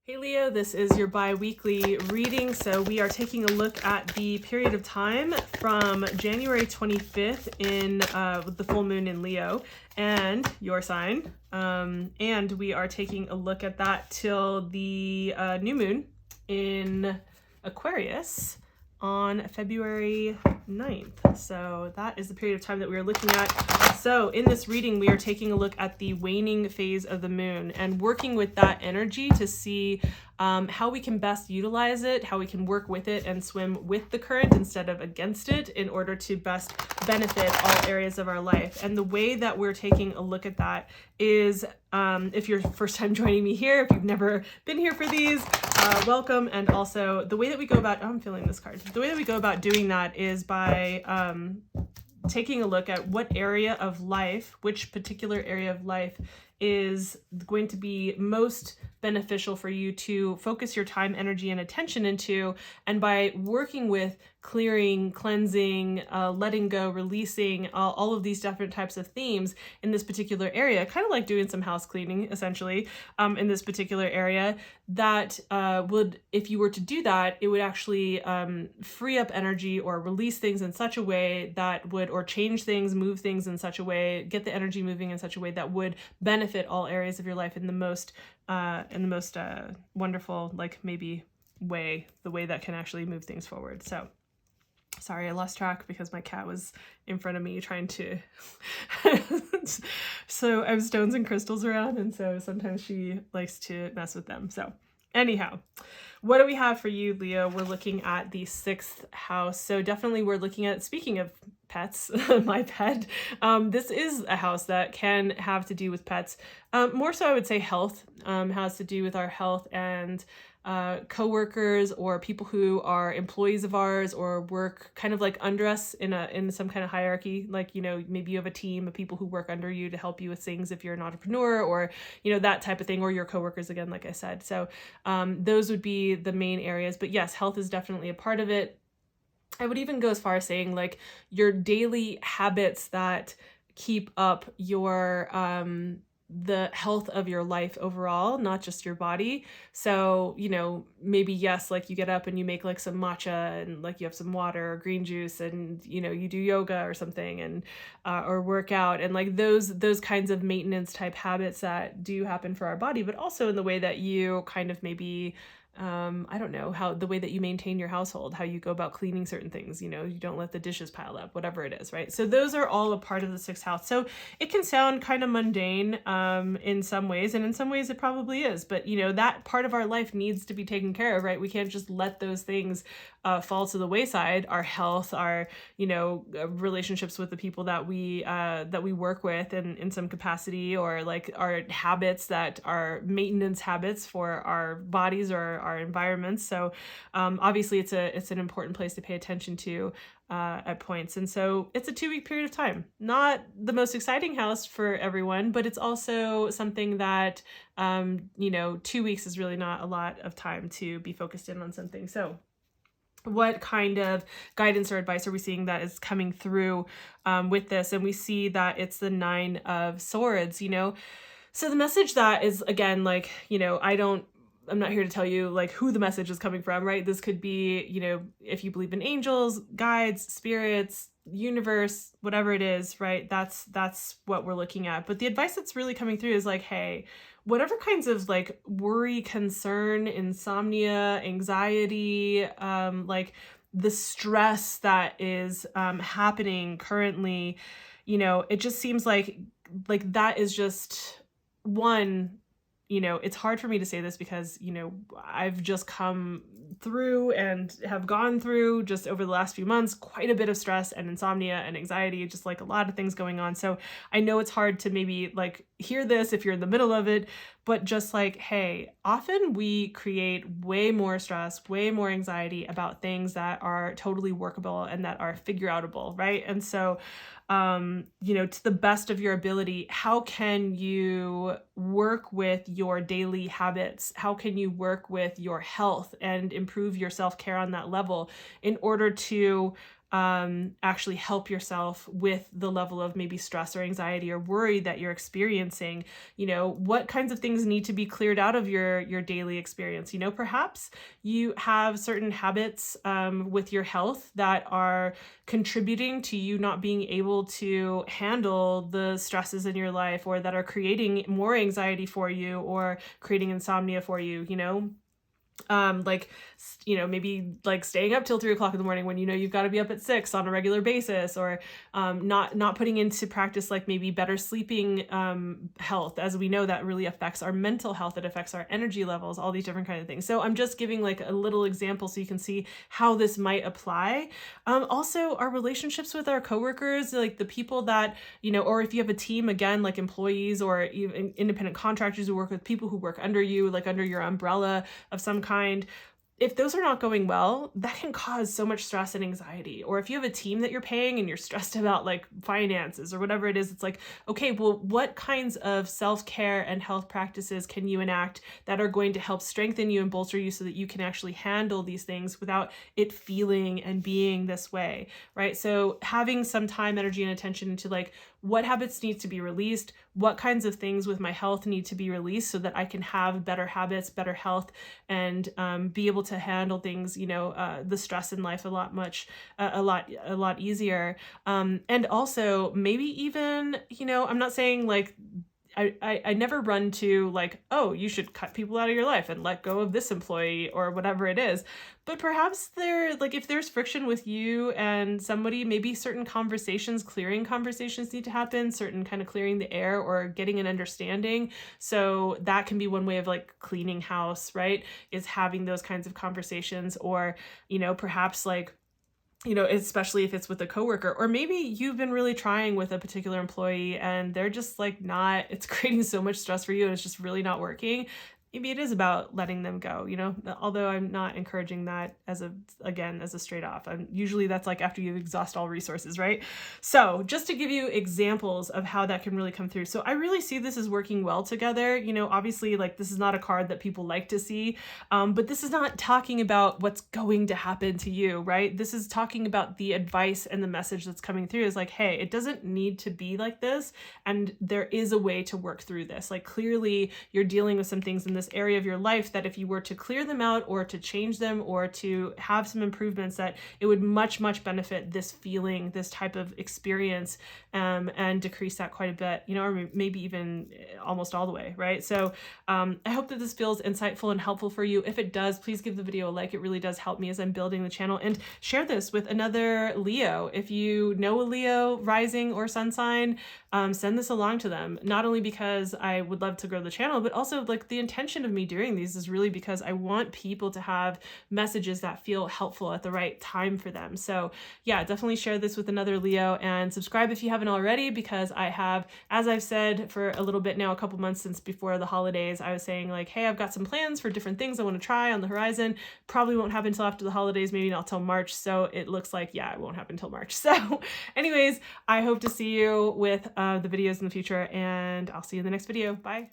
Hey Leo, this is your bi-weekly reading. So we are taking a look at the period of time from January 25th with the full moon in Leo and your sign. And we are taking a look at that till the new moon in Aquarius on February 9th. So that is the period of time that we are looking at. So in this reading, we are taking a look at the waning phase of the moon and working with that energy to see how we can best utilize it, how we can work with it and swim with the current instead of against it in order to best benefit all areas of our life. And the way that we're taking a look at that is, if you're first time joining me here, if you've never been here for these, welcome. And also the way that we go about, I'm feeling this card. The way that we go about doing that is by taking a look at what area of life, which particular area of life is going to be most beneficial for you to focus your time, energy, and attention into. And by working with clearing, cleansing, letting go, releasing, all of these different types of themes in this particular area, kind of like doing some house cleaning, essentially, in this particular area, that would, if you were to do that, it would actually free up energy or release things in such a way that would, or change things, move things in such a way, get the energy moving in such a way that would benefit all areas of your life in the most wonderful, like maybe way, the way that can actually move things forward. So sorry, I lost track because my cat was in front of me trying to so I have stones and crystals around, and so sometimes she likes to mess with them. So anyhow, what do we have for you, Leo? We're looking at the 6th house. So definitely we're looking at, speaking of pets, my pet, this is a house that can have to do with pets. More so I would say health, has to do with our health and co-workers or people who are employees of ours or work kind of like under us in some kind of hierarchy. Like, you know, maybe you have a team of people who work under you to help you with things if you're an entrepreneur, or, you know, that type of thing, or your co-workers again, like I said. So those would be the main areas. But yes, health is definitely a part of it. I would even go as far as saying like your daily habits that keep up your the health of your life overall, not just your body. So, you know, maybe yes, like you get up and you make like some matcha and like you have some water or green juice, and you know, you do yoga or something, and or work out, and like those kinds of maintenance type habits that do happen for our body, but also in the way that you kind of maybe I don't know, how the way that you maintain your household, how you go about cleaning certain things, you know, you don't let the dishes pile up, whatever it is, right? So those are all a part of the 6th house. So it can sound kind of mundane in some ways, and in some ways it probably is, but you know, that part of our life needs to be taken care of, right? We can't just let those things fall to the wayside. Our health, our, you know, relationships with the people that we work with in some capacity, or like our habits that are maintenance habits for our bodies or our environments. So obviously it's an important place to pay attention to at points. And so it's a 2-week period of time. Not the most exciting house for everyone, but it's also something that, you know, 2 weeks is really not a lot of time to be focused in on something. So what kind of guidance or advice are we seeing that is coming through with this? And we see that it's the 9 of Swords, you know. So the message that is, again, like, you know, I'm not here to tell you like who the message is coming from, right? This could be, you know, if you believe in angels, guides, spirits, universe, whatever it is, right? That's what we're looking at. But the advice that's really coming through is like, hey, whatever kinds of like worry, concern, insomnia, anxiety, like the stress that is happening currently, you know, it just seems like that is just one. You know, it's hard for me to say this because, you know, I've just come through and have gone through just over the last few months quite a bit of stress and insomnia and anxiety, just like a lot of things going on. So I know it's hard to maybe like hear this if you're in the middle of it, but just like, hey, often we create way more stress, way more anxiety about things that are totally workable and that are figure outable, right? And so you know, to the best of your ability, how can you work with your daily habits? How can you work with your health and improve your self-care on that level in order to actually help yourself with the level of maybe stress or anxiety or worry that you're experiencing. You know, what kinds of things need to be cleared out of your daily experience? You know, perhaps you have certain habits with your health that are contributing to you not being able to handle the stresses in your life, or that are creating more anxiety for you or creating insomnia for you, you know? Like, you know, maybe like staying up till 3 o'clock in the morning when you know you've got to be up at 6 on a regular basis, or not putting into practice like maybe better sleeping health, as we know that really affects our mental health, it affects our energy levels, all these different kind of things. So I'm just giving like a little example so you can see how this might apply. Also, our relationships with our coworkers, like the people that, you know, or if you have a team, again, like employees or even independent contractors who work with people who work under you, like under your umbrella of some kind, if those are not going well, that can cause so much stress and anxiety. Or if you have a team that you're paying and you're stressed about like finances or whatever it is, it's like, okay, well, what kinds of self-care and health practices can you enact that are going to help strengthen you and bolster you so that you can actually handle these things without it feeling and being this way, right? So having some time, energy, and attention into like, what habits need to be released, what kinds of things with my health need to be released so that I can have better habits, better health, and be able to handle things, you know, the stress in life a lot easier. And also maybe even, you know, I'm not saying like, I never run to like, oh, you should cut people out of your life and let go of this employee or whatever it is. But perhaps like if there's friction with you and somebody, maybe certain conversations, clearing conversations need to happen, certain kind of clearing the air or getting an understanding. So that can be one way of like cleaning house, right? Is having those kinds of conversations. Or, you know, perhaps like, you know, especially if it's with a coworker, or maybe you've been really trying with a particular employee and they're just like not, it's creating so much stress for you and it's just really not working. Maybe it is about letting them go, you know, although I'm not encouraging that as a straight off. Usually that's like after you exhaust all resources, right? So just to give you examples of how that can really come through. So I really see this as working well together. You know, obviously like this is not a card that people like to see, but this is not talking about what's going to happen to you, right? This is talking about the advice and the message that's coming through is like, hey, it doesn't need to be like this. And there is a way to work through this. Like clearly you're dealing with some things in this area of your life that if you were to clear them out or to change them or to have some improvements, that it would much benefit this feeling, this type of experience, and decrease that quite a bit, you know, or maybe even almost all the way, right? So I hope that this feels insightful and helpful for you. If it does, please give the video a like. It really does help me as I'm building the channel, and share this with another Leo. If you know a Leo rising or sun sign, send this along to them, not only because I would love to grow the channel, but also like the intention of me doing these is really because I want people to have messages that feel helpful at the right time for them. So yeah, definitely share this with another Leo, and subscribe if you haven't already, because I have, as I've said for a little bit now, a couple months since before the holidays, I was saying like, hey, I've got some plans for different things I want to try on the horizon. Probably won't happen until after the holidays, maybe not till March. So it looks like, yeah, it won't happen until March. So anyways, I hope to see you with the videos in the future, and I'll see you in the next video. Bye.